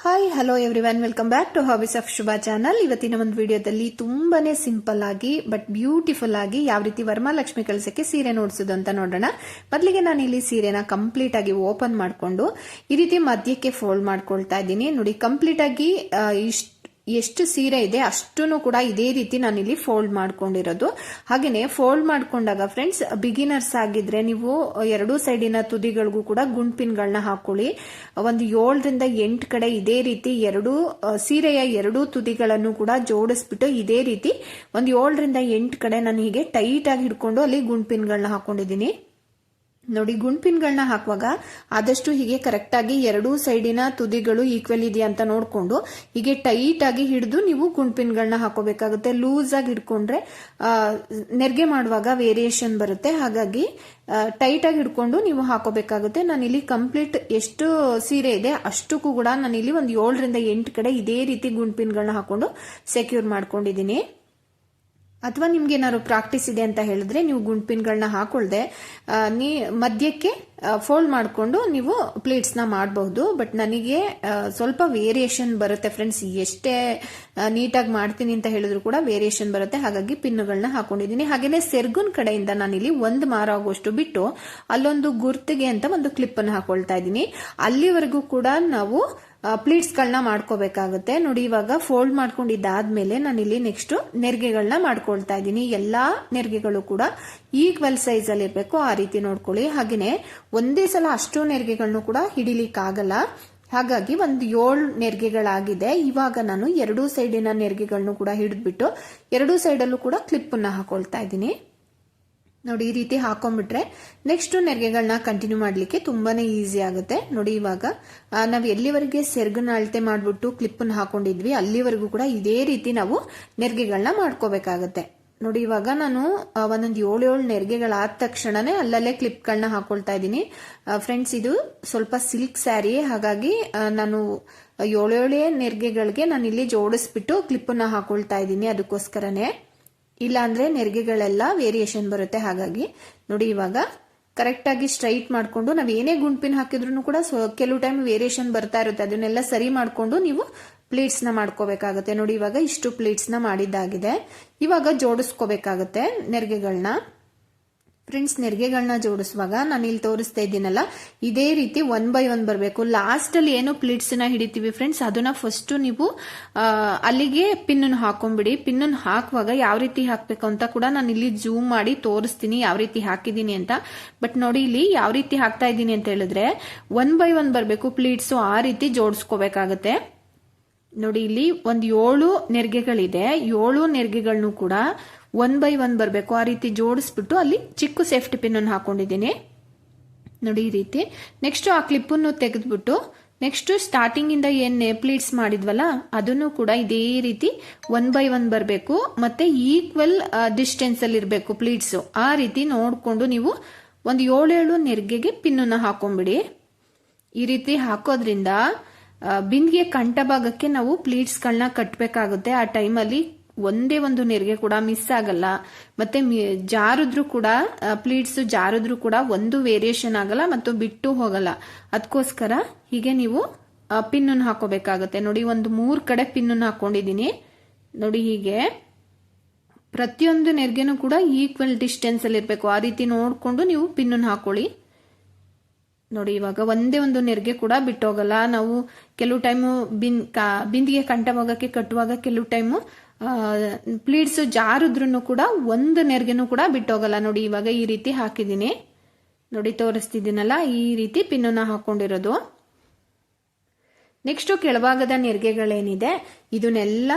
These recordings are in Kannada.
Hi hello everyone, welcome back to hobbies of Shubha channel. ಇವತ್ತಿನ ಒಂದು ವಿಡಿಯೋದಲ್ಲಿ ತುಂಬಾನೇ ಸಿಂಪಲ್ ಆಗಿ ಬಟ್ ಬ್ಯೂಟಿಫುಲ್ ಆಗಿ ಯಾವ ರೀತಿ ವರಮಹಾಲಕ್ಷ್ಮಿ ಕಳಸಕ್ಕೆ ಸೀರೆ ನೋಡ್ಸೋದು ಅಂತ ನೋಡೋಣ. ಮೊದಲಿಗೆ ನಾನು ಇಲ್ಲಿ ಸೀರೆನ ಕಂಪ್ಲೀಟ್ ಆಗಿ ಓಪನ್ ಮಾಡ್ಕೊಂಡು ಈ ರೀತಿ ಮಧ್ಯಕ್ಕೆ ಫೋಲ್ಡ್ ಮಾಡ್ಕೊಳ್ತಾ ಇದ್ದೀನಿ. ನೋಡಿ, ಕಂಪ್ಲೀಟ್ ಆಗಿ ಎಷ್ಟು ಸೀರೆ ಇದೆ ಅಷ್ಟನ್ನು ಕೂಡ ಇದೇ ರೀತಿ ನಾನು ಇಲ್ಲಿ ಫೋಲ್ಡ್ ಮಾಡ್ಕೊಂಡಿರೋದು. ಹಾಗೇನೆ ಫೋಲ್ಡ್ ಮಾಡ್ಕೊಂಡಾಗ ಫ್ರೆಂಡ್ಸ್, ಬಿಗಿನರ್ಸ್ ಆಗಿದ್ರೆ ನೀವು ಎರಡೂ ಸೈಡಿನ ತುದಿಗಳಿಗೂ ಕೂಡ ಗುಂಡ್ಪಿನ್ಗಳನ್ನ ಹಾಕೊಳ್ಳಿ. ಒಂದು 7 ರಿಂದ 8 ಕಡೆ ಇದೇ ರೀತಿ ಸೀರೆಯ ಎರಡೂ ತುದಿಗಳನ್ನು ಕೂಡ ಜೋಡಿಸ್ಬಿಟ್ಟು ಇದೇ ರೀತಿ ಒಂದು 7 ರಿಂದ 8 ಕಡೆ ನಾನು ಹೀಗೆ ಟೈಟ್ ಆಗಿ ಹಿಡ್ಕೊಂಡು ಅಲ್ಲಿ ಗುಂಡ್ಪಿನ್ಗಳನ್ನ ಹಾಕೊಂಡಿದ್ದೀನಿ. ನೋಡಿ, ಗುಂಡ್ಪಿನ್ಗಳನ್ನ ಹಾಕುವಾಗ ಆದಷ್ಟು ಹೀಗೆ ಕರೆಕ್ಟ್ ಆಗಿ ಎರಡೂ ಸೈಡಿನ ತುದಿಗಳು ಈಕ್ವಲ್ ಇದೆಯಾ ಅಂತ ನೋಡ್ಕೊಂಡು ಹೀಗೆ ಟೈಟ್ ಆಗಿ ಹಿಡಿದು ನೀವು ಗುಂಡ್ಪಿನ್ಗಳನ್ನ ಹಾಕೋಬೇಕಾಗುತ್ತೆ. ಲೂಸ್ ಆಗಿ ಹಿಡ್ಕೊಂಡ್ರೆ ನೆರಿಗೆ ಮಾಡುವಾಗ ವೇರಿಯೇಷನ್ ಬರುತ್ತೆ. ಹಾಗಾಗಿ ಟೈಟ್ ಆಗಿ ಹಿಡ್ಕೊಂಡು ನೀವು ಹಾಕೋಬೇಕಾಗುತ್ತೆ. ನಾನಿಲ್ಲಿ ಕಂಪ್ಲೀಟ್ ಎಷ್ಟು ಸೀರೆ ಇದೆ ಅಷ್ಟಕ್ಕೂ ಕೂಡ ನಾನಿಲ್ಲಿ ಒಂದು 7 ರಿಂದ 8 ಕಡೆ ಇದೇ ರೀತಿ ಗುಂಡ್ಪಿನ್ಗಳನ್ನ ಹಾಕೊಂಡು ಸೆಕ್ಯೂರ್ ಮಾಡ್ಕೊಂಡಿದ್ದೀನಿ. ಅಥವಾ ನಿಮ್ಗೆ ಏನಾದ್ರು ಪ್ರಾಕ್ಟೀಸ್ ಇದೆ ಅಂತ ಹೇಳಿದ್ರೆ ನೀವು ಗುಂಡ್ಪಿನ್ಗಳನ್ನ ಹಾಕೊಳ್ದೆ ಮಧ್ಯಕ್ಕೆ ಫೋಲ್ಡ್ ಮಾಡಿಕೊಂಡು ನೀವು ಪ್ಲೇಟ್ಸ್ ನ ಮಾಡಬಹುದು. ಬಟ್ ನನಗೆ ಸ್ವಲ್ಪ ವೇರಿಯೇಷನ್ ಬರುತ್ತೆ ಫ್ರೆಂಡ್ಸ್. ಎಷ್ಟೇ ನೀಟಾಗಿ ಮಾಡ್ತೀನಿ ಅಂತ ಹೇಳಿದ್ರು ಕೂಡ ವೇರಿಯೇಷನ್ ಬರುತ್ತೆ. ಹಾಗಾಗಿ ಪಿನ್ನುಗಳನ್ನ ಹಾಕೊಂಡಿದ್ದೀನಿ. ಹಾಗೇನೆ ಸೆರ್ಗುನ್ ಕಡೆಯಿಂದ ನಾನಿಲ್ಲಿ 1 ಮಾರು ಆಗುವಷ್ಟು ಬಿಟ್ಟು ಅಲ್ಲೊಂದು ಗುರ್ತಿಗೆ ಅಂತ ಒಂದು ಕ್ಲಿಪ್ ಅನ್ನು ಹಾಕೊಳ್ತಾ ಇದ್ದೀನಿ. ಅಲ್ಲಿವರೆಗೂ ಕೂಡ ನಾವು ಪ್ಲೀಟ್ಸ್ ಗಳನ್ನ ಮಾಡ್ಕೋಬೇಕಾಗುತ್ತೆ. ನೋಡಿ, ಇವಾಗ ಫೋಲ್ಡ್ ಮಾಡ್ಕೊಂಡಿದ್ದಾದ್ಮೇಲೆ ನಾನಿಲ್ಲಿ ನೆಕ್ಸ್ಟ್ ನೆರಿಗೆಗಳನ್ನ ಮಾಡ್ಕೊಳ್ತಾ ಇದ್ದೀನಿ. ಎಲ್ಲಾ ನೆರಿಗೆಗಳು ಕೂಡ ಈಕ್ವಲ್ ಸೈಜ್ ಅಲ್ಲಿ ಇರಬೇಕು, ಆ ರೀತಿ ನೋಡ್ಕೊಳ್ಳಿ. ಹಾಗೇನೆ ಒಂದೇ ಸಲ ಅಷ್ಟು ನೆರಿಗೆಗಳನ್ನು ಕೂಡ ಹಿಡಿಲಿಕ್ಕಾಗಲ್ಲ. ಹಾಗಾಗಿ ಒಂದು 7 ನೆರಿಗೆಗಳಾಗಿದೆ. ಇವಾಗ ನಾನು ಎರಡೂ ಸೈಡಿನ ನೆರಿಗೆಗಳನ್ನು ಕೂಡ ಹಿಡಿದ್ಬಿಟ್ಟು ಎರಡೂ ಸೈಡಲ್ಲೂ ಕೂಡ ಕ್ಲಿಪ್ ಅನ್ನ ಹಾಕೊಳ್ತಾ ಇದ್ದೀನಿ. ನೋಡಿ, ಈ ರೀತಿ ಹಾಕೊಂಡ್ಬಿಟ್ರೆ ನೆಕ್ಸ್ಟ್ ನೆರಿಗೆಗಳನ್ನ ಕಂಟಿನ್ಯೂ ಮಾಡ್ಲಿಕ್ಕೆ ತುಂಬಾನೇ ಈಸಿ ಆಗುತ್ತೆ. ನೋಡಿ, ಇವಾಗ ನಾವು ಎಲ್ಲಿವರೆಗೆ ಸೆರ್ಗನ್ನ ಅಳತೆ ಮಾಡ್ಬಿಟ್ಟು ಕ್ಲಿಪ್ ಅನ್ನ ಹಾಕೊಂಡಿದ್ವಿ ಅಲ್ಲಿವರೆಗೂ ಕೂಡ ಇದೇ ರೀತಿ ನಾವು ನೆರಿಗೆಗಳನ್ನ ಮಾಡ್ಕೋಬೇಕಾಗತ್ತೆ. ನೋಡಿ, ಇವಾಗ ನಾನು ಒಂದೊಂದು 7 ನೆರಿಗೆಗಳಾದ ತಕ್ಷಣನೇ ಅಲ್ಲಲ್ಲೇ ಕ್ಲಿಪ್ಗಳನ್ನ ಹಾಕೊಳ್ತಾ ಇದ್ದೀನಿ. ಫ್ರೆಂಡ್ಸ್, ಇದು ಸ್ವಲ್ಪ ಸಿಲ್ಕ್ ಸ್ಯಾರಿ, ಹಾಗಾಗಿ ನಾನು 7 ನೆರಿಗೆಗಳಿಗೆ ನಾನು ಇಲ್ಲಿ ಜೋಡಿಸ್ಬಿಟ್ಟು ಕ್ಲಿಪ್ ಅನ್ನ ಹಾಕೊಳ್ತಾ ಇದ್ದೀನಿ. ಅದಕ್ಕೋಸ್ಕರನೇ, ಇಲ್ಲ ಅಂದ್ರೆ ನೆರಿಗೆಗಳೆಲ್ಲ ವೇರಿಯೇಷನ್ ಬರುತ್ತೆ. ಹಾಗಾಗಿ ನೋಡಿ, ಇವಾಗ ಕರೆಕ್ಟ್ ಆಗಿ ಸ್ಟ್ರೈಟ್ ಮಾಡ್ಕೊಂಡು ನಾವ್ ಏನೇ ಗುಂಡ್ಪಿನ್ ಹಾಕಿದ್ರು ಕೂಡ ಕೆಲವು ಟೈಮ್ ವೇರಿಯೇಷನ್ ಬರ್ತಾ ಇರುತ್ತೆ. ಅದನ್ನೆಲ್ಲ ಸರಿ ಮಾಡ್ಕೊಂಡು ನೀವು ಪ್ಲೇಟ್ಸ್ ನ ಮಾಡ್ಕೋಬೇಕಾಗುತ್ತೆ. ನೋಡಿ, ಇವಾಗ ಇಷ್ಟು ಪ್ಲೇಟ್ಸ್ ನ ಮಾಡಿದ್ದಾಗಿದೆ. ಇವಾಗ ಜೋಡಿಸ್ಕೋಬೇಕಾಗುತ್ತೆ ನೆರಿಗೆಗಳನ್ನ. ಫ್ರೆಂಡ್ಸ್, ನೆರಿಗೆಗಳನ್ನ ಜೋಡಿಸುವಾಗ ನಾನು ಇಲ್ಲಿ ತೋರಿಸ್ತಾ ಇದ್ದೀನಲ್ಲ, ಇದೇ ರೀತಿ 1 by 1 ಬರಬೇಕು. ಲಾಸ್ಟ್ ಅಲ್ಲಿ ಏನು ಪ್ಲೀಟ್ಸ್ ನ ಹಿಡಿತೀವಿ ಫ್ರೆಂಡ್ಸ್, ಅದನ್ನ ಫಸ್ಟ್ ನೀವು ಅಲ್ಲಿಗೆ ಪಿನ್ ಹಾಕೊಂಡ್ಬಿಡಿ. ಪಿನ್ ಹಾಕುವಾಗ ಯಾವ ರೀತಿ ಹಾಕ್ಬೇಕು ಅಂತ ಕೂಡ ನಾನು ಇಲ್ಲಿ ಜೂಮ್ ಮಾಡಿ ತೋರಿಸ್ತೀನಿ ಯಾವ ರೀತಿ ಹಾಕಿದೀನಿ ಅಂತ. ಬಟ್ ನೋಡಿ, ಇಲ್ಲಿ ಯಾವ ರೀತಿ ಹಾಕ್ತಾ ಇದ್ದೀನಿ ಅಂತ ಹೇಳಿದ್ರೆ 1 by 1 ಬರಬೇಕು ಪ್ಲೀಟ್ಸ್, ಆ ರೀತಿ ಜೋಡಿಸ್ಕೋಬೇಕಾಗತ್ತೆ. ನೋಡಿ, ಇಲ್ಲಿ ಒಂದು 7 ನೆರಿಗೆಗಳಿದೆ. 7 ನೆರಿಗೆಗಳನ್ನು ಕೂಡ 1 by 1 ಬರಬೇಕು, ಆ ರೀತಿ ಜೋಡಿಸ್ಬಿಟ್ಟು ಅಲ್ಲಿ ಚಿಕ್ಕ ಸೇಫ್ಟಿ ಪಿನ್ ಅನ್ನು ಹಾಕೊಂಡಿದ್ದೀನಿ. ನೋಡಿ, ಈ ರೀತಿ ನೆಕ್ಸ್ಟ್ ಆ ಕ್ಲಿಪ್ ಅನ್ನು ತೆಗೆದ್ಬಿಟ್ಟು ನೆಕ್ಸ್ಟ್ ಸ್ಟಾರ್ಟಿಂಗ್ ಇಂದ ಏನ್ ಪ್ಲೀಟ್ಸ್ ಮಾಡಿದ್ವಲ್ಲ ಅದನ್ನು ಕೂಡ ಇದೇ ರೀತಿ 1 by 1 ಬರಬೇಕು. ಮತ್ತೆ ಈಕ್ವಲ್ ಡಿಸ್ಟೆನ್ಸ್ ಅಲ್ಲಿ ಇರಬೇಕು ಪ್ಲೀಟ್ಸ್. ಆ ರೀತಿ ನೋಡ್ಕೊಂಡು ನೀವು ಒಂದು 7 ನೆರಿಗೆಗೆ ಪಿನ್ ಅನ್ನ ಹಾಕೊಂಡ್ಬಿಡಿ. ಈ ರೀತಿ ಹಾಕೋದ್ರಿಂದ ಬಿಂದಿಗೆ ಕಂಠ ಭಾಗಕ್ಕೆ ನಾವು ಪ್ಲೀಟ್ಸ್ ಗಳನ್ನ ಕಟ್ಟಬೇಕಾಗುತ್ತೆ. ಆ ಟೈಮಲ್ಲಿ ಒಂದೇ ಒಂದು ನೆರಿಗೆ ಕೂಡ ಮಿಸ್ ಆಗಲ್ಲ. ಮತ್ತೆ ಜಾರಿದ್ರು ಕೂಡ ಪ್ಲೀಟ್ಸ್ ಜಾರಿದ್ರು ಕೂಡ ಒಂದು ವೇರಿಯೇಷನ್ ಆಗಲ್ಲ ಮತ್ತು ಬಿಟ್ಟು ಹೋಗಲ್ಲ. ಅದಕ್ಕೋಸ್ಕರ ಹೀಗೆ ನೀವು ಪಿನ್ ಅನ್ನು ಹಾಕೋಬೇಕಾಗುತ್ತೆ. ನೋಡಿ, ಒಂದು 3 ಕಡೆ ಪಿನ್ ಅನ್ನು ಹಾಕೊಂಡಿದ್ದೀನಿ. ನೋಡಿ, ಹೀಗೆ ಪ್ರತಿಯೊಂದು ನೆರಿಗೆನೂ ಕೂಡ ಈಕ್ವಲ್ ಡಿಸ್ಟೆನ್ಸ್ ಅಲ್ಲಿ ಇರಬೇಕು. ಆ ರೀತಿ ನೋಡ್ಕೊಂಡು ನೀವು ಪಿನ್ ಅನ್ನು ಹಾಕೊಳ್ಳಿ. ನೋಡಿ, ಇವಾಗ ಒಂದೇ ಒಂದು ನೆರಿಗೆ ಕೂಡ ಬಿಟ್ಟೋಗಲ್ಲ. ನಾವು ಕೆಲವು ಟೈಮು ಬಿಂದಿಗೆ ಕಂಠ ಭಾಗಕ್ಕೆ ಕಟ್ಟುವಾಗ ಕೆಲವು ಟೈಮು ಪ್ಲೀಟ್ಸ್ ಜಾರಿದ್ರು ಕೂಡ ಒಂದು ನೆರಿಗೆನೂ ಕೂಡ ಬಿಟ್ಟೋಗಲ್ಲ. ನೋಡಿ, ಇವಾಗ ಈ ರೀತಿ ಹಾಕಿದ್ದೀನಿ. ನೋಡಿ, ತೋರಿಸ್ತಿದ್ದೀನಲ್ಲ, ಈ ರೀತಿ ಪಿನ್ನ ಹಾಕೊಂಡಿರೋದು. ನೆಕ್ಸ್ಟ್ ಕೆಳಭಾಗದ ನೆರಿಗೆಗಳೇನಿದೆ ಇದನ್ನೆಲ್ಲ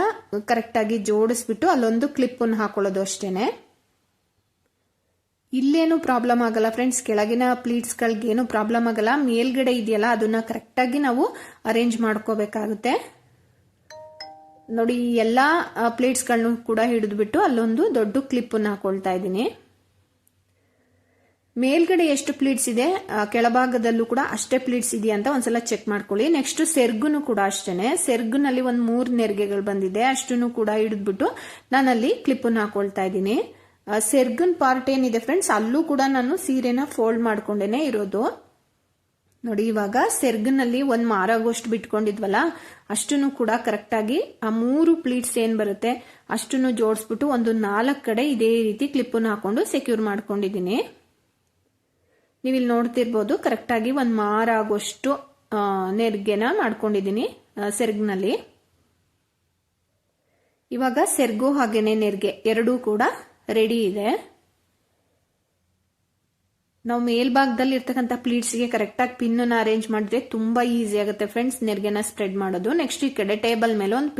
ಕರೆಕ್ಟ್ ಆಗಿ ಜೋಡಿಸ್ಬಿಟ್ಟು ಅಲ್ಲೊಂದು ಕ್ಲಿಪ್ ಅನ್ನು ಹಾಕೊಳ್ಳೋದು ಅಷ್ಟೇನೆ. ಇಲ್ಲೇನು ಪ್ರಾಬ್ಲಮ್ ಆಗಲ್ಲ ಫ್ರೆಂಡ್ಸ್, ಕೆಳಗಿನ ಪ್ಲೀಟ್ಸ್ ಗಳಿಗೇನು ಪ್ರಾಬ್ಲಮ್ ಆಗಲ್ಲ. ಮೇಲ್ಗಡೆ ಇದೆಯಲ್ಲ ಅದನ್ನ ಕರೆಕ್ಟ್ ಆಗಿ ನಾವು ಅರೇಂಜ್ ಮಾಡ್ಕೋಬೇಕಾಗುತ್ತೆ. ನೋಡಿ, ಎಲ್ಲಾ ಪ್ಲೇಟ್ಸ್ ಗಳನ್ನು ಕೂಡ ಹಿಡಿದ್ಬಿಟ್ಟು ಅಲ್ಲೊಂದು ದೊಡ್ಡ ಕ್ಲಿಪ್ ಅನ್ನು ಹಾಕೊಳ್ತಾ ಇದ್ದೀನಿ. ಮೇಲ್ಗಡೆ ಎಷ್ಟು ಪ್ಲೀಟ್ಸ್ ಇದೆ ಕೆಳಭಾಗದಲ್ಲೂ ಕೂಡ ಅಷ್ಟೇ ಪ್ಲೀಟ್ಸ್ ಇದೆಯಾ ಅಂತ ಒಂದ್ಸಲ ಚೆಕ್ ಮಾಡ್ಕೊಳ್ಳಿ. ನೆಕ್ಸ್ಟ್ ಸೆರ್ಗುನು ಕೂಡ ಅಷ್ಟೇನೆ. ಸೆರ್ಗುನಲ್ಲಿ ಒಂದು 3 ನೆರಿಗೆಗಳು ಬಂದಿದೆ, ಅಷ್ಟನ್ನು ಕೂಡ ಹಿಡಿದ್ಬಿಟ್ಟು ನಾನಲ್ಲಿ ಕ್ಲಿಪ್ ಅನ್ನು ಹಾಕೊಳ್ತಾ ಇದ್ದೀನಿ. ಸೆರ್ಗುನ್ ಪಾರ್ಟ್ ಏನಿದೆ ಫ್ರೆಂಡ್ಸ್, ಅಲ್ಲೂ ಕೂಡ ನಾನು ಸೀರೆನ ಫೋಲ್ಡ್ ಮಾಡ್ಕೊಂಡೇನೆ ಇರೋದು. ನೋಡಿ ಇವಾಗ ಸೆರ್ಗ್ನಲ್ಲಿ ಒಂದು ಮಾರ ಆಗೋಷ್ಟು ಬಿಟ್ಕೊಂಡಿದ್ವಲ್ಲ ಅಷ್ಟನ್ನು ಕೂಡ ಕರೆಕ್ಟಾಗಿ ಆ 3 ಪ್ಲೀಟ್ಸ್ ಏನ್ ಬರುತ್ತೆ ಅಷ್ಟನ್ನು ಜೋಡಿಸ್ಬಿಟ್ಟು ಒಂದು 4 ಕಡೆ ಇದೇ ರೀತಿ ಕ್ಲಿಪ್ಪನ್ನು ಹಾಕೊಂಡು ಸೆಕ್ಯೂರ್ ಮಾಡ್ಕೊಂಡಿದ್ದೀನಿ. ನೀವು ಇಲ್ಲಿ ನೋಡ್ತಿರ್ಬೋದು ಕರೆಕ್ಟಾಗಿ ಒಂದು ಮಾರ ಆಗೋಷ್ಟು ನೆರಿಗೆನ ಮಾಡ್ಕೊಂಡಿದ್ದೀನಿ ಸೆರ್ಗ್ನಲ್ಲಿ. ಇವಾಗ ಸೆರ್ಗು ಹಾಗೇನೆ ನೆರಿಗೆ ಎರಡೂ ಕೂಡ ರೆಡಿ ಇದೆ. ನಾವು ಮೇಲ್ಭಾಗದಲ್ಲಿ ಇರ್ತಕ್ಕಂಥ ಪ್ಲೀಟ್ಸ್ಗೆ ಕರೆಕ್ಟಾಗಿ ಪಿನ್ನ ಅರೇಂಜ್ ಮಾಡಿದ್ರೆ ತುಂಬಾ ಈಸಿ ಆಗುತ್ತೆ ಫ್ರೆಂಡ್ಸ್ ನೆರಿಗೆನ ಸ್ಪ್ರೆಡ್ ಮಾಡೋದು. ನೆಕ್ಸ್ಟ್ ಈ ಕಡೆ ಟೇಬಲ್ ಮೇಲೆ ಒಂದು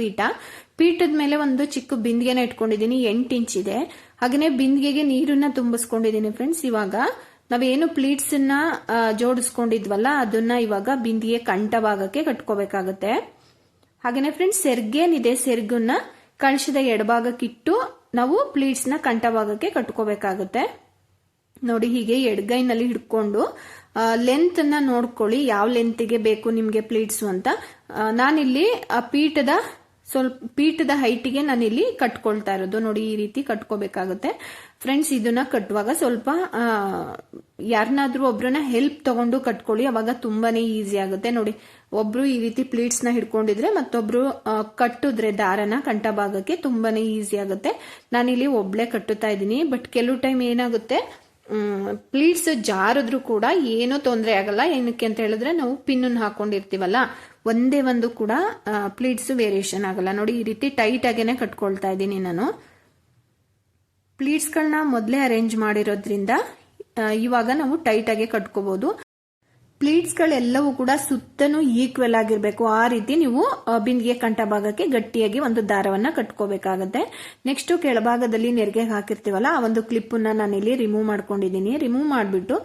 ಪೀಠದ ಮೇಲೆ ಒಂದು ಚಿಕ್ಕ ಬಿಂದಿಗೆನ ಇಟ್ಕೊಂಡಿದ್ದೀನಿ, 8 ಇಂಚ್ ಇದೆ. ಹಾಗೆಯೇ ಬಿಂದಿಗೆಗೆ ನೀರನ್ನ ತುಂಬಿಸ್ಕೊಂಡಿದ್ದೀನಿ ಫ್ರೆಂಡ್ಸ್. ಇವಾಗ ನಾವೇನು ಪ್ಲೀಟ್ಸ್ ನ ಜೋಡಿಸ್ಕೊಂಡಿದ್ವಲ್ಲ ಅದನ್ನ ಇವಾಗ ಬಿಂದಿಗೆ ಕಂಠ ಭಾಗಕ್ಕೆ ಕಟ್ಕೋಬೇಕಾಗತ್ತೆ. ಹಾಗೇನೆ ಫ್ರೆಂಡ್ಸ್ ಸೆರ್ಗೇನಿದೆ ಸೆರ್ಗನ್ನ ಕಳಶದ ಎಡಭಾಗಕ್ಕಿಟ್ಟು ನಾವು ಪ್ಲೀಟ್ಸ್ ನ ಕಂಠ ಭಾಗಕ್ಕೆ ಕಟ್ಕೋಬೇಕಾಗುತ್ತೆ. ನೋಡಿ ಹೀಗೆ ಎಡಗೈನಲ್ಲಿ ಹಿಡ್ಕೊಂಡು ಲೆಂತ್ ಅನ್ನ ನೋಡ್ಕೊಳ್ಳಿ, ಯಾವ ಲೆಂತ್ಗೆ ಬೇಕು ನಿಮ್ಗೆ ಪ್ಲೀಟ್ಸ್ ಅಂತ. ನಾನಿಲ್ಲಿ ಆ ಪೀಠದ ಹೈಟ್ಗೆ ನಾನಿಲ್ಲಿ ಕಟ್ಕೊಳ್ತಾ ಇರೋದು. ನೋಡಿ ಈ ರೀತಿ ಕಟ್ಕೋಬೇಕಾಗುತ್ತೆ ಫ್ರೆಂಡ್ಸ್. ಇದನ್ನ ಕಟ್ಟುವಾಗ ಸ್ವಲ್ಪ ಯಾರನ್ನಾದ್ರೂ ಒಬ್ರನ್ನ ಹೆಲ್ಪ್ ತಗೊಂಡು ಕಟ್ಕೊಳ್ಳಿ, ಅವಾಗ ತುಂಬಾನೇ ಈಸಿ ಆಗುತ್ತೆ. ನೋಡಿ ಒಬ್ರು ಈ ರೀತಿ ಪ್ಲೀಟ್ಸ್ ನ ಹಿಡ್ಕೊಂಡಿದ್ರೆ ಮತ್ತೊಬ್ರು ಕಟ್ಟಿದ್ರೆ ದಾರನ ಕಂಠ ಭಾಗಕ್ಕೆ ತುಂಬಾನೇ ಈಸಿ ಆಗುತ್ತೆ. ನಾನಿಲ್ಲಿ ಒಬ್ಳೆ ಕಟ್ಟುತ್ತಾ ಇದ್ದೀನಿ. ಬಟ್ ಕೆಲವು ಟೈಮ್ ಏನಾಗುತ್ತೆ ಪ್ಲೀಟ್ಸ್ ಜಾರಿದ್ರು ಕೂಡ ಏನೂ ತೊಂದರೆ ಆಗಲ್ಲ. ಏನಕ್ಕೆ ಅಂತ ಹೇಳಿದ್ರೆ ನಾವು ಪಿನ್ ಹಾಕೊಂಡಿರ್ತೀವಲ್ಲ ಒಂದೇ ಒಂದು ಕೂಡ ಪ್ಲೀಟ್ಸ್ ವೇರಿಯೇಷನ್ ಆಗಲ್ಲ. ನೋಡಿ ಈ ರೀತಿ ಟೈಟ್ ಆಗೇನೆ ಕಟ್ಕೊಳ್ತಾ ಇದ್ದೀನಿ ನಾನು. ಪ್ಲೀಟ್ಸ್ಗಳನ್ನ ಮೊದಲೇ ಅರೇಂಜ್ ಮಾಡಿರೋದ್ರಿಂದ ಇವಾಗ ನಾವು ಟೈಟ್ ಆಗಿ ಕಟ್ಕೋಬಹುದು. ಪ್ಲೀಟ್ಸ್ಗಳೆಲ್ಲವೂ ಕೂಡ ಸುತ್ತನೂ ಈಕ್ವಲ್ ಆಗಿರ್ಬೇಕು, ಆ ರೀತಿ ನೀವು ಬಿಂದಿಗೆ ಕಂಠ ಭಾಗಕ್ಕೆ ಗಟ್ಟಿಯಾಗಿ ಒಂದು ದಾರವನ್ನ ಕಟ್ಕೋಬೇಕಾಗತ್ತೆ. ನೆಕ್ಸ್ಟ್ ಕೆಳಭಾಗದಲ್ಲಿ ನೆರಿಗೆ ಹಾಕಿರ್ತೀವಲ್ಲ ಆ ಒಂದು ಕ್ಲಿಪ್ ನಾನಿಲ್ಲಿ ರಿಮೂವ್ ಮಾಡ್ಕೊಂಡಿದ್ದೀನಿ. ರಿಮೂವ್ ಮಾಡಿಬಿಟ್ಟು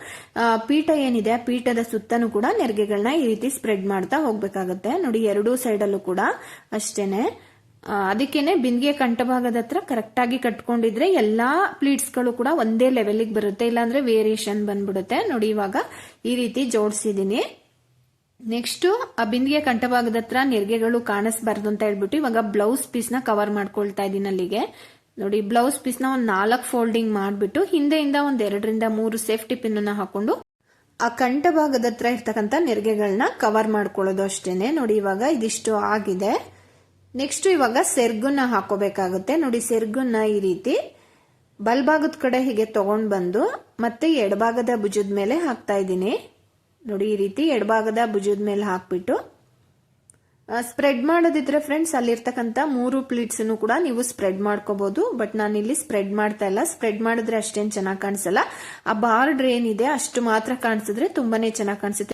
ಪೀಠ ಏನಿದೆ ಆ ಪೀಠದ ಸುತ್ತನೂ ಕೂಡ ನೆರಿಗೆಗಳನ್ನ ಈ ರೀತಿ ಸ್ಪ್ರೆಡ್ ಮಾಡ್ತಾ ಹೋಗ್ಬೇಕಾಗತ್ತೆ. ನೋಡಿ ಎರಡೂ ಸೈಡಲ್ಲೂ ಕೂಡ ಅಷ್ಟೇನೆ. ಅದಕ್ಕೇನೆ ಬಿಂದಿಗೆ ಕಂಠಭಾಗದ ಹತ್ರ ಕರೆಕ್ಟ್ ಆಗಿ ಕಟ್ಕೊಂಡಿದ್ರೆ ಎಲ್ಲಾ ಪ್ಲೀಟ್ಸ್ ಗಳು ಕೂಡ ಒಂದೇ ಲೆವೆಲ್ಗೆ ಬರುತ್ತೆ, ಇಲ್ಲಾಂದ್ರೆ ವೇರಿಯೇಷನ್ ಬಂದ್ಬಿಡುತ್ತೆ. ನೋಡಿ ಇವಾಗ ಈ ರೀತಿ ಜೋಡಿಸಿದೀನಿ. ನೆಕ್ಸ್ಟ್ ಆ ಬಿಂದಿಗೆ ಕಂಠಭಾಗದ ಹತ್ರ ನೆರಿಗೆಗಳು ಕಾಣಿಸ್ಬಾರ್ದು ಅಂತ ಹೇಳ್ಬಿಟ್ಟು ಇವಾಗ ಬ್ಲೌಸ್ ಪೀಸ್ ನ ಕವರ್ ಮಾಡ್ಕೊಳ್ತಾ ಇದ್ದೀನಿ ಅಲ್ಲಿಗೆ. ನೋಡಿ ಬ್ಲೌಸ್ ಪೀಸ್ ನ ಒಂದು 4 ಫೋಲ್ಡಿಂಗ್ ಮಾಡ್ಬಿಟ್ಟು ಹಿಂದೆಯಿಂದ ಒಂದ್ 2 ರಿಂದ 3 ಸೇಫ್ಟಿ ಪಿನ್ ನ ಹಾಕೊಂಡು ಆ ಕಂಠ ಭಾಗದ ಹತ್ರ ಇರ್ತಕ್ಕಂಥ ನೆರಿಗೆಗಳನ್ನ ಕವರ್ ಮಾಡ್ಕೊಳ್ಳೋದು ಅಷ್ಟೇನೆ. ನೋಡಿ ಇವಾಗ ಇದಿಷ್ಟು ಆಗಿದೆ. ನೆಕ್ಸ್ಟ್ ಇವಾಗ ಸೆರ್ಗುನ್ನ ಹಾಕೋಬೇಕಾಗುತ್ತೆ. ನೋಡಿ ಸೆರ್ಗುನ್ನ ಈ ರೀತಿ ಬಲ್ಭಾಗದ ಕಡೆ ಹೀಗೆ ತಗೊಂಡ್ ಬಂದು ಮತ್ತೆ ಎಡಭಾಗದ ಭುಜದ ಮೇಲೆ ಹಾಕ್ತಾ ಇದ್ದೀನಿ. ನೋಡಿ ಈ ರೀತಿ ಎಡಭಾಗದ ಭುಜದ ಮೇಲೆ ಹಾಕ್ಬಿಟ್ಟು ಸ್ಪ್ರೆಡ್ ಮಾಡೋದಿದ್ರೆ ಫ್ರೆಂಡ್ಸ್ ಅಲ್ಲಿರ್ತಕ್ಕಂಥ 3 ಪ್ಲೀಟ್ಸ್ ಕೂಡ ನೀವು ಸ್ಪ್ರೆಡ್ ಮಾಡ್ಕೋಬಹುದು. ಬಟ್ ನಾನಿಲ್ಲಿ ಸ್ಪ್ರೆಡ್ ಮಾಡ್ತಾ ಇಲ್ಲ. ಸ್ಪ್ರೆಡ್ ಮಾಡಿದ್ರೆ ಅಷ್ಟೇನ್ ಚೆನ್ನಾಗಿ ಕಾಣಿಸಲ್ಲ. ಆ ಬಾರ್ಡರ್ ಏನಿದೆ ಅಷ್ಟು ಮಾತ್ರ ಕಾಣಿಸಿದ್ರೆ ತುಂಬಾನೇ ಚೆನ್ನಾಗಿ ಕಾಣಿಸುತ್ತೆ.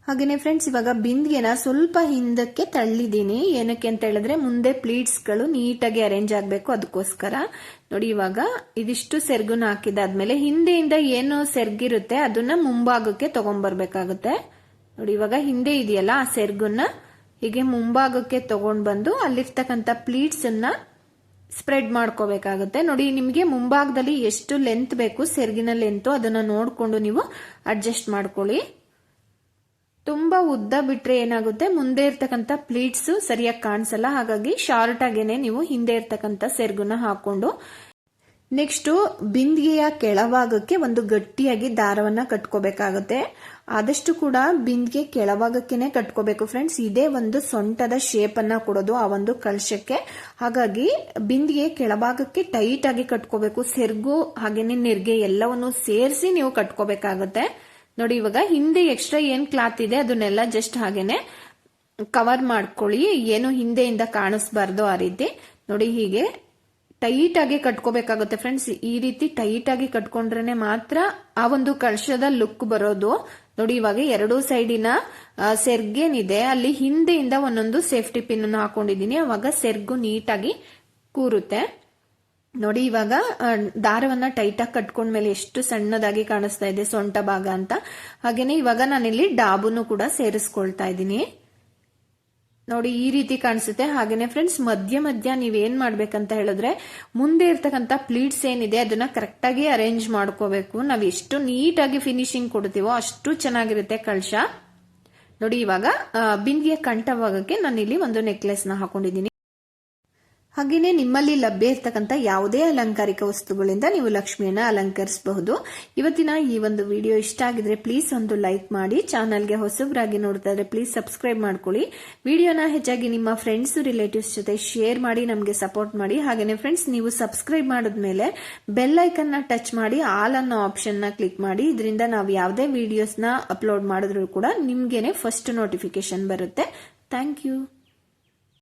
ಹಾಗೇನೆ ಫ್ರೆಂಡ್ಸ್ ಇವಾಗ ಬಿಂದಿಗೆನ ಸ್ವಲ್ಪ ಹಿಂದಕ್ಕೆ ತಳ್ಳಿದ್ದೀನಿ. ಏನಕ್ಕೆ ಅಂತ ಹೇಳಿದ್ರೆ ಮುಂದೆ ಪ್ಲೀಟ್ಸ್ ಗಳು ನೀಟಾಗಿ ಅರೇಂಜ್ ಆಗ್ಬೇಕು, ಅದಕ್ಕೋಸ್ಕರ. ನೋಡಿ ಇವಾಗ ಇದಿಷ್ಟು ಸೆರ್ಗುನ ಹಾಕಿದಾದ್ಮೇಲೆ ಹಿಂದೆಯಿಂದ ಏನು ಸೆರ್ಗಿರುತ್ತೆ ಅದನ್ನ ಮುಂಭಾಗಕ್ಕೆ ತಗೊಂಡ್ಬರ್ಬೇಕಾಗುತ್ತೆ. ನೋಡಿ ಇವಾಗ ಹಿಂದೆ ಇದೆಯಲ್ಲ ಆ ಸೆರ್ಗುನ್ನ ಹೀಗೆ ಮುಂಭಾಗಕ್ಕೆ ತಗೊಂಡ್ ಬಂದು ಅಲ್ಲಿರ್ತಕ್ಕಂಥ ಪ್ಲೀಟ್ಸ್ ಅನ್ನ ಸ್ಪ್ರೆಡ್ ಮಾಡ್ಕೋಬೇಕಾಗುತ್ತೆ. ನೋಡಿ ನಿಮ್ಗೆ ಮುಂಭಾಗದಲ್ಲಿ ಎಷ್ಟು ಲೆಂತ್ ಬೇಕು ಸೆರ್ಗಿನ ಲೆಂತ್ ಅದನ್ನ ನೋಡ್ಕೊಂಡು ನೀವು ಅಡ್ಜಸ್ಟ್ ಮಾಡ್ಕೊಳ್ಳಿ. ತುಂಬಾ ಉದ್ದ ಬಿಟ್ರೆ ಏನಾಗುತ್ತೆ ಮುಂದೆ ಇರ್ತಕ್ಕಂಥ ಪ್ಲೀಟ್ಸ್ ಸರಿಯಾಗಿ ಕಾಣಿಸಲ್ಲ. ಹಾಗಾಗಿ ಶಾರ್ಟ್ ಆಗೇನೆ ನೀವು ಹಿಂದೆ ಇರ್ತಕ್ಕಂಥ ಸೆರ್ಗುನ ಹಾಕೊಂಡು ನೆಕ್ಸ್ಟ್ ಬಿಂದಿಗೆಯ ಕೆಳಭಾಗಕ್ಕೆ ಒಂದು ಗಟ್ಟಿಯಾಗಿ ದಾರವನ್ನ ಕಟ್ಕೋಬೇಕಾಗುತ್ತೆ. ಆದಷ್ಟು ಕೂಡ ಬಿಂದಿಗೆ ಕೆಳಭಾಗಕ್ಕೆನೆ ಕಟ್ಕೋಬೇಕು ಫ್ರೆಂಡ್ಸ್. ಇದೇ ಒಂದು ಸೊಂಟದ ಶೇಪ್ ಅನ್ನ ಕೊಡೋದು ಆ ಒಂದು ಕಳಶಕ್ಕೆ. ಹಾಗಾಗಿ ಬಿಂದಿಗೆ ಕೆಳಭಾಗಕ್ಕೆ ಟೈಟ್ ಆಗಿ ಕಟ್ಕೋಬೇಕು. ಸೆರ್ಗು ಹಾಗೇನೆ ನೆರಿಗೆ ಎಲ್ಲವನ್ನು ಸೇರಿಸಿ ನೀವು ಕಟ್ಕೋಬೇಕಾಗುತ್ತೆ. ನೋಡಿ ಇವಾಗ ಹಿಂದೆ ಎಕ್ಸ್ಟ್ರಾ ಏನ್ ಕ್ಲಾತ್ ಇದೆ ಅದನ್ನೆಲ್ಲ ಜಸ್ಟ್ ಹಾಗೇನೆ ಕವರ್ ಮಾಡ್ಕೊಳ್ಳಿ, ಏನು ಹಿಂದೆಯಿಂದ ಕಾಣಿಸ್ಬಾರ್ದು ಆ ರೀತಿ. ನೋಡಿ ಹೀಗೆ ಟೈಟ್ ಆಗಿ ಕಟ್ಕೋಬೇಕಾಗುತ್ತೆ ಫ್ರೆಂಡ್ಸ್. ಈ ರೀತಿ ಟೈಟ್ ಆಗಿ ಕಟ್ಕೊಂಡ್ರೆ ಮಾತ್ರ ಆ ಒಂದು ಕಳಶದ ಲುಕ್ ಬರೋದು. ನೋಡಿ ಇವಾಗ ಎರಡೂ ಸೈಡಿನ ಸೆರ್ಗೇನಿದೆ ಅಲ್ಲಿ ಹಿಂದೆಯಿಂದ ಒಂದೊಂದು ಸೇಫ್ಟಿ ಪಿನ್ ಹಾಕೊಂಡಿದೀನಿ, ಅವಾಗ ಸೆರ್ಗು ನೀಟಾಗಿ ಕೂರುತ್ತೆ. ನೋಡಿ ಇವಾಗ ದಾರವನ್ನ ಟೈಟ್ ಆಗಿ ಕಟ್ಕೊಂಡ್ಮೇಲೆ ಎಷ್ಟು ಸಣ್ಣದಾಗಿ ಕಾಣಿಸ್ತಾ ಇದೆ ಸೊಂಟ ಭಾಗ ಅಂತ. ಹಾಗೇನೆ ಇವಾಗ ನಾನಿಲ್ಲಿ ಡಾಬುನು ಕೂಡ ಸೇರಿಸ್ಕೊಳ್ತಾ ಇದ್ದೀನಿ. ನೋಡಿ ಈ ರೀತಿ ಕಾಣಿಸುತ್ತೆ. ಹಾಗೇನೆ ಫ್ರೆಂಡ್ಸ್ ಮಧ್ಯ ಮಧ್ಯ ನೀವೇನ್ ಮಾಡ್ಬೇಕಂತ ಹೇಳಿದ್ರೆ ಮುಂದೆ ಇರ್ತಕ್ಕಂಥ ಪ್ಲೀಟ್ಸ್ ಏನಿದೆ ಅದನ್ನ ಕರೆಕ್ಟ್ ಆಗಿ ಅರೇಂಜ್ ಮಾಡ್ಕೋಬೇಕು. ನಾವ್ ಎಷ್ಟು ನೀಟಾಗಿ ಫಿನಿಶಿಂಗ್ ಕೊಡ್ತೀವೋ ಅಷ್ಟು ಚೆನ್ನಾಗಿರುತ್ತೆ ಕಳಶ. ನೋಡಿ ಇವಾಗ ಬಿಂದಿಗೆಯ ಕಂಠ ಭಾಗಕ್ಕೆ ನಾನಿಲ್ಲಿ ಒಂದು ನೆಕ್ಲೆಸ್ ನ ಹಾಕೊಂಡಿದ್ದೀನಿ. ಹಾಗೇನೆ ನಿಮ್ಮಲ್ಲಿ ಲಭ್ಯ ಇರ್ತಕ್ಕಂಥ ಯಾವುದೇ ಅಲಂಕಾರಿಕ ವಸ್ತುಗಳಿಂದ ನೀವು ಲಕ್ಷ್ಮಿಯನ್ನ ಅಲಂಕರಿಸಬಹುದು. ಇವತ್ತಿನ ಈ ಒಂದು ವಿಡಿಯೋ ಇಷ್ಟ ಆಗಿದ್ರೆ ಪ್ಲೀಸ್ ಒಂದು ಲೈಕ್ ಮಾಡಿ, ಚಾನಲ್ಗೆ ಹೊಸಬರಾಗಿ ನೋಡ್ತಾ ಇದ್ರೆ ಪ್ಲೀಸ್ ಸಬ್ಸ್ಕ್ರೈಬ್ ಮಾಡ್ಕೊಳ್ಳಿ. ವಿಡಿಯೋನ ಹೆಚ್ಚಾಗಿ ನಿಮ್ಮ ಫ್ರೆಂಡ್ಸ್ ರಿಲೇಟಿವ್ಸ್ ಜೊತೆ ಶೇರ್ ಮಾಡಿ ನಮಗೆ ಸಪೋರ್ಟ್ ಮಾಡಿ. ಹಾಗೇನೆ ಫ್ರೆಂಡ್ಸ್, ನೀವು ಸಬ್ಸ್ಕ್ರೈಬ್ ಮಾಡಿದ್ಮೇಲೆ ಬೆಲ್ ಐಕನ್ ನ ಟಚ್ ಮಾಡಿ ಆಲ್ ಅನ್ನೋ ಆಪ್ಷನ್ ನ ಕ್ಲಿಕ್ ಮಾಡಿ. ಇದರಿಂದ ನಾವು ಯಾವುದೇ ವಿಡಿಯೋಸ್ ನ ಅಪ್ಲೋಡ್ ಮಾಡಿದ್ರು ಕೂಡ ನಿಮ್ಗೇನೆ ಫಸ್ಟ್ ನೋಟಿಫಿಕೇಶನ್ ಬರುತ್ತೆ. Thank you.